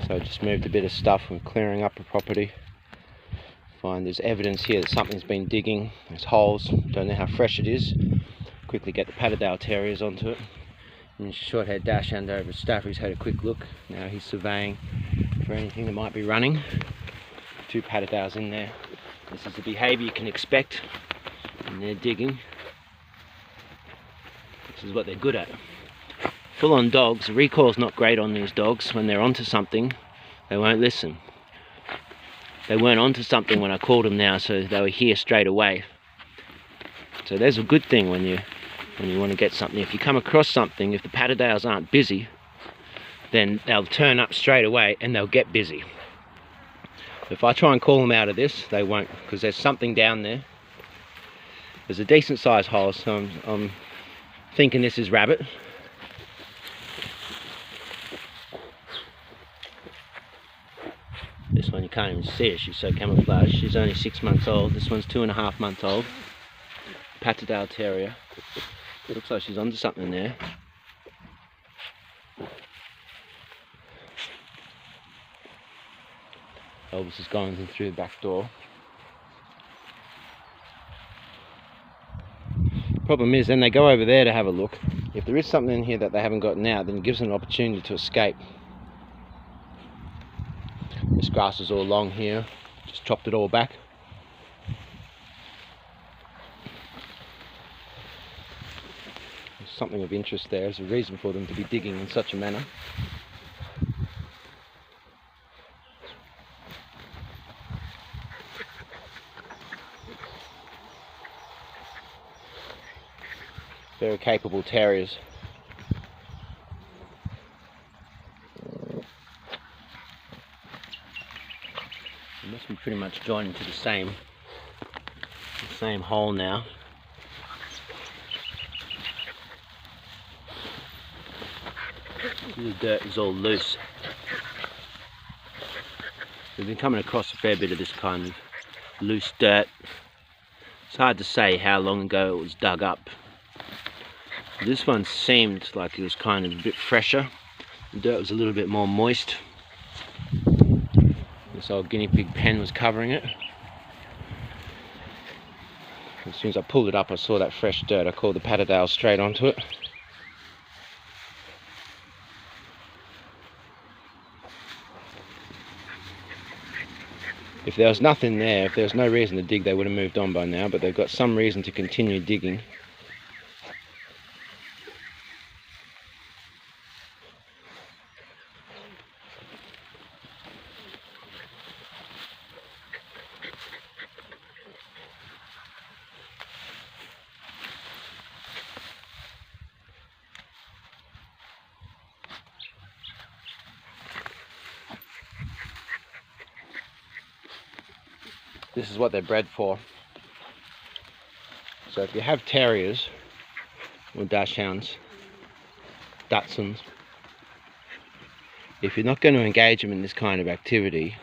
So I just moved a bit of stuff from clearing up a property. Find there's evidence here that something's been digging. There's holes, don't know how fresh it is. Quickly get the Patterdale Terriers onto it. And short-haired Dachshund over at Staffordshire had a quick look. Now he's surveying for anything that might be running. 2 Patterdales in there. This is the behaviour you can expect when they're digging. This is what they're good at. Full-on dogs, the recoil's not great on these dogs. When they're onto something, they won't listen. They weren't onto something when I called them now, so they were here straight away. So there's a good thing when you want to get something. If you come across something, if the Patterdales aren't busy, then they'll turn up straight away and they'll get busy. If I try and call them out of this, they won't, because there's something down there. There's a decent sized hole, so I'm thinking this is rabbit. This one you can't even see her, she's so camouflaged. She's only 6 months old. This one's 2.5 months old. Patterdale Terrier. It looks like she's onto something there. Elvis is going in through the back door. Problem is, then they go over there to have a look. If there is something in here that they haven't gotten out, then it gives them an opportunity to escape. This grass is all long here, just chopped it all back. There's something of interest there. There's a reason for them to be digging in such a manner. Very capable terriers. They must be pretty much joined into the same hole now. The dirt is all loose. We've been coming across a fair bit of this kind of loose dirt. It's hard to say how long ago it was dug up. This one seemed like it was kind of a bit fresher. The dirt was a little bit more moist. This old guinea pig pen was covering it. As soon as I pulled it up, I saw that fresh dirt. I called the Patterdale straight onto it. If there was nothing there, if there was no reason to dig, they would have moved on by now, but they've got some reason to continue digging. This is what they're bred for. So if you have Terriers or Dachshunds, Dachshunds, if you're not going to engage them in this kind of activity,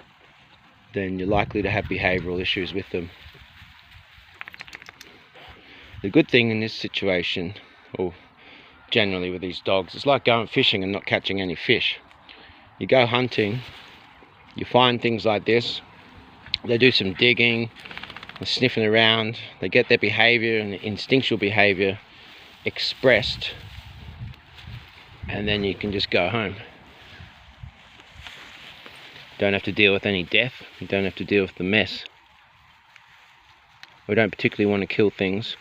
then you're likely to have behavioural issues with them. The good thing in this situation, or generally with these dogs, it's like going fishing and not catching any fish. You go hunting, you find things like this, they do some digging, they're sniffing around, they get their behaviour and instinctual behaviour expressed, and then you can just go home. Don't have to deal with any death, you don't have to deal with the mess. We don't particularly want to kill things.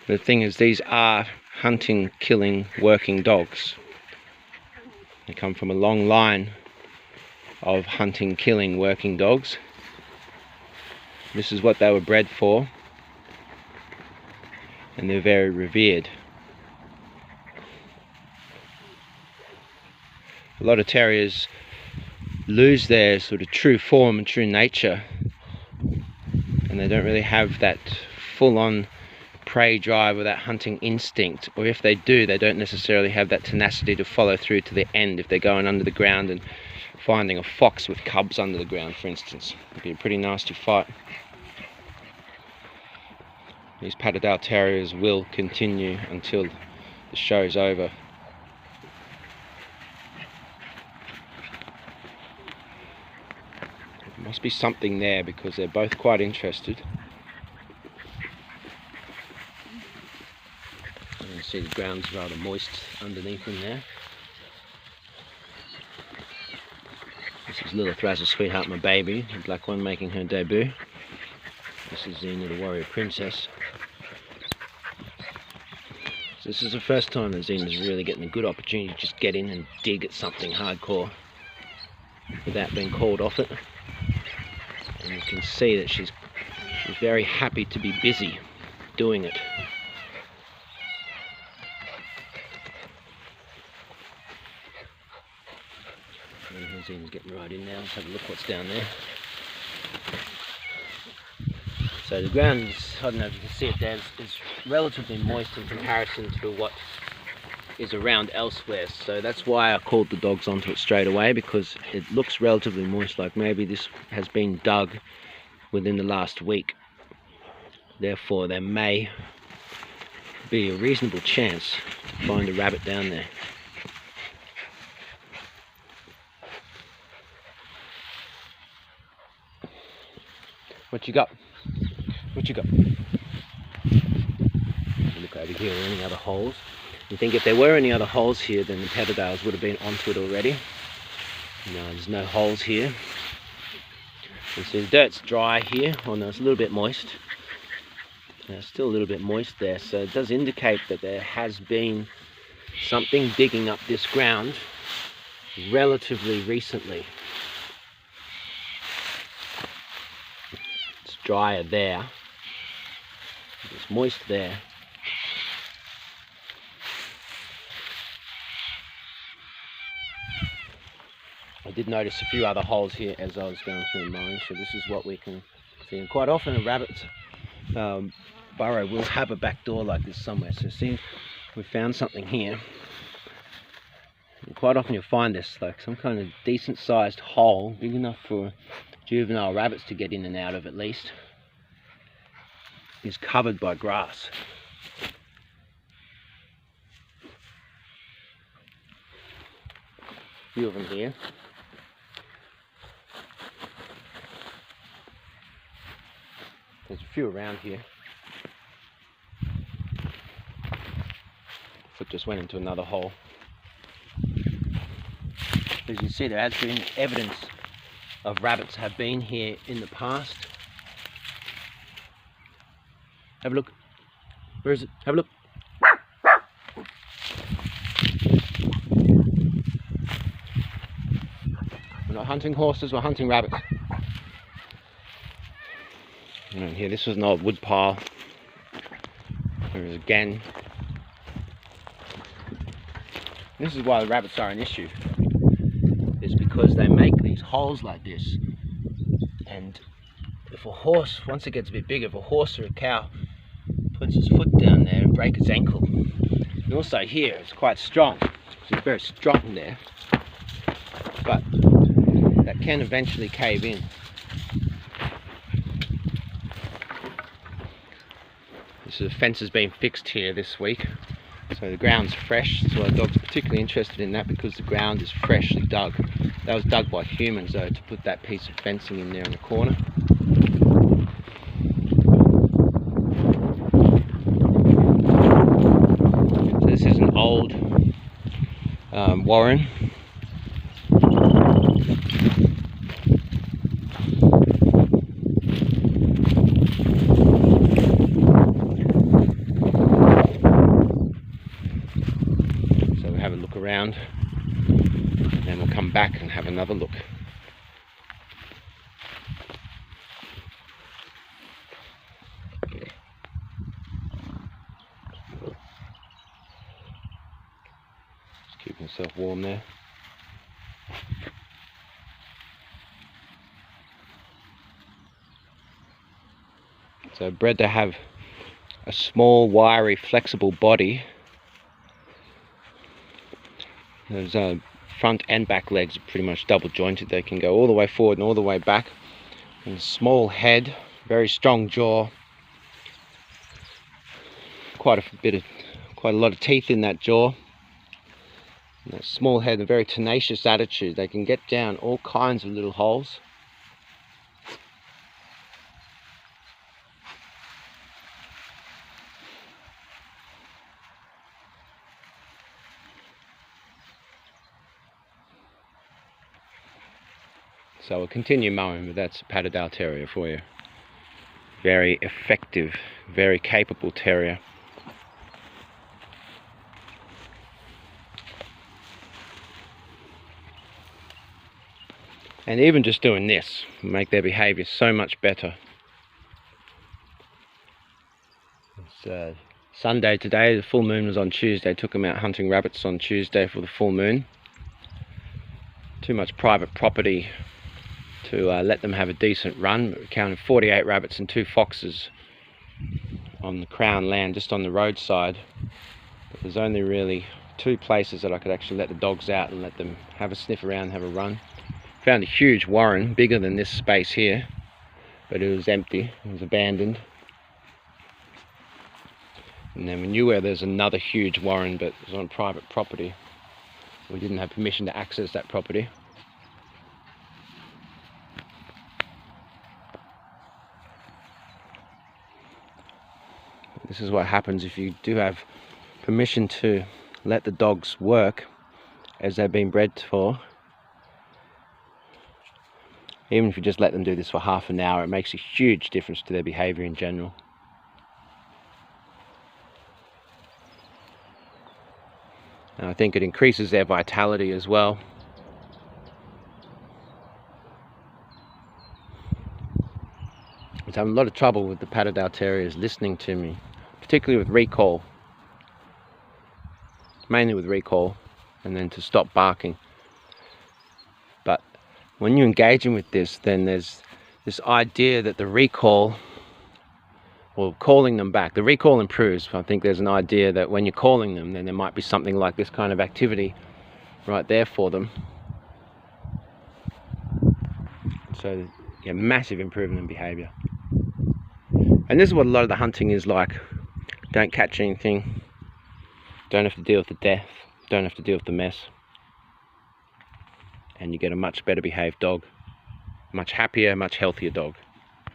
The thing is, these are hunting, killing, working dogs. They come from a long line of hunting, killing, working dogs. This is what they were bred for, and they're very revered. A lot of terriers lose their sort of true form and true nature, and they don't really have that full-on prey drive or that hunting instinct, or if they do, they don't necessarily have that tenacity to follow through to the end. If they're going under the ground and finding a fox with cubs under the ground, for instance, it'd be a pretty nasty fight. These Patterdale Terriers will continue until the show's over. Must be something there because they're both quite interested. You can see the ground's rather moist underneath them there. This is little Thrazzle Sweetheart, my baby, the black one making her debut. This is Xena, the warrior princess. So this is the first time that Xena's really getting a good opportunity to just get in and dig at something hardcore without being called off it. And you can see that she's very happy to be busy doing it. Xena's getting right in now. Let's have a look what's down there. So the ground is, I don't know if you can see it there, is relatively moist in comparison to what is around elsewhere. So that's why I called the dogs onto it straight away, because it looks relatively moist, like maybe this has been dug within the last week. Therefore there may be a reasonable chance to find a rabbit down there. What you got? What you got? Look over here, are there any other holes? You think if there were any other holes here, then the Patterdales would have been onto it already. No, there's no holes here. You see the dirt's dry here. Oh no, it's a little bit moist. It's still a little bit moist there, so it does indicate that there has been something digging up this ground relatively recently. It's drier there. It's moist there. I did notice a few other holes here as I was going through mowing, so this is what we can see. And quite often a rabbit's burrow will have a back door like this somewhere. So see, we found something here. And quite often you'll find this, like some kind of decent sized hole, big enough for juvenile rabbits to get in and out of at least, is covered by grass. A few of them here. There's a few around here. Foot just went into another hole. As you see, there has been evidence of rabbits have been here in the past. Have a look. Where is it? Have a look. We're not hunting horses, we're hunting rabbits. And here, this was an old wood pile. There is again. This is why the rabbits are an issue. It's because they make these holes like this. And if a horse, once it gets a bit bigger, if a horse or a cow puts its foot down there and breaks its ankle. And also here, it's quite strong. It's very strong there. But that can eventually cave in. So the fence has been fixed here this week, so the ground's fresh. So our dog's particularly interested in that because the ground is freshly dug. That was dug by humans though, to put that piece of fencing in there in the corner. So this is an old warren. Around, and then we'll come back and have another look. Just keep yourself warm there. So bred to have a small, wiry, flexible body. Those front and back legs are pretty much double jointed. They can go all the way forward and all the way back. And a small head, very strong jaw. Quite a lot of teeth in that jaw. And that small head, a very tenacious attitude. They can get down all kinds of little holes. So we'll continue mowing, but that's a Patterdale Terrier for you. Very effective, very capable terrier. And even just doing this will make their behaviour so much better. It's Sunday today, the full moon was on Tuesday. Took them out hunting rabbits on Tuesday for the full moon. Too much private property to let them have a decent run. We counted 48 rabbits and 2 foxes on the Crown land, just on the roadside. But there's only really 2 places that I could actually let the dogs out and let them have a sniff around, have a run. Found a huge warren, bigger than this space here, but it was empty, it was abandoned. And then we knew where there's another huge warren, but it was on private property. We didn't have permission to access that property. This is what happens if you do have permission to let the dogs work as they've been bred for. Even if you just let them do this for half an hour, it makes a huge difference to their behaviour in general. And I think it increases their vitality as well. I was having a lot of trouble with the Patterdale Terriers listening to me, particularly with recall. Mainly with recall, and then to stop barking. But when you engage them with this, then there's this idea that the recall, or calling them back, the recall improves. I think there's an idea that when you're calling them, then there might be something like this kind of activity right there for them. So, yeah, massive improvement in behaviour. And this is what a lot of the hunting is like. Don't catch anything, don't have to deal with the death, don't have to deal with the mess. And you get a much better behaved dog, much happier, much healthier dog.